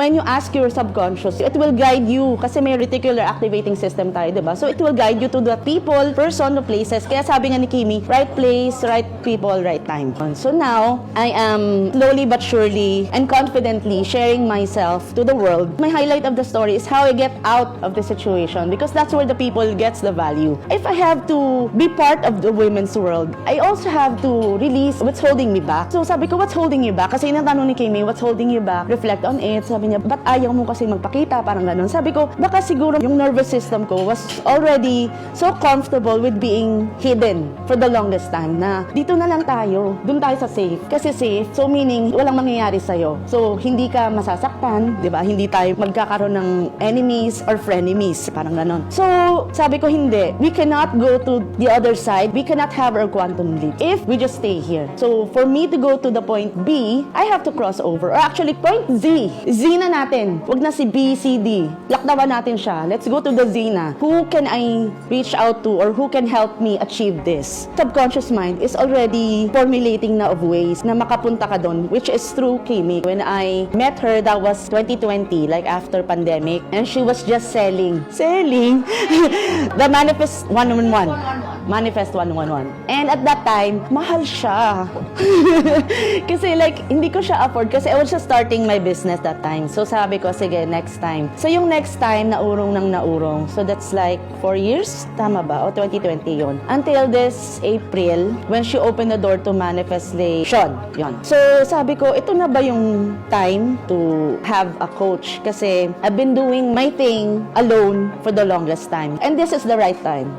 When you ask your subconscious, it will guide you kasi may reticular activating system tayo, diba? So it will guide you to the people, person, the places. Kaya sabi nga ni Kimi, right place, right people, right time. So now, I am slowly but surely and confidently sharing myself to the world. My highlight of the story is how I get out of the situation because that's where the people gets the value. If I have to be part of the women's world, I also have to release what's holding me back. So sabi ko, what's holding you back? Kasi inatanong ni Kimi, what's holding you back? Reflect on it. Sabi niya, ba't ayaw mo kasi magpakita? Parang ganun. Sabi ko, baka siguro yung nervous system ko was already so comfortable with being hidden for the longest time na dito na lang tayo. Doon tayo sa safe. Kasi safe, so meaning walang mangyayari sa'yo. So hindi ka masasaktan, di ba? Hindi tayo magkakaroon ng enemies or frenemies. Parang ganun. So sabi ko, hindi. We cannot go to the other side. We cannot have our quantum leap if we just stay here. So for me to go to the point B, I have to cross over. Or actually, point Z. Z na natin. Wag na si B, C, D. Lakdawan natin siya. Let's go to the Z na. Who can I reach out to or who can help me achieve this? Subconscious mind is already formulating na of ways na makapunta ka doon, which is through Kimi. When I met her, that was 2020, like after pandemic, and she was just selling the Manifest 111. Manifest 111. And at that time, mahal siya. Kasi like, hindi ko siya afford kasi I was just starting my business that time. So sabi ko, sige, next time. So yung next time, naurong ng naurong. So that's like 4 years? Tama ba? O 2020 yun. Until this April, when she opened the door to manifestation. Yun. So sabi ko, ito na ba yung time to have a coach? Kasi I've been doing my thing alone for the longest time. And this is the right time.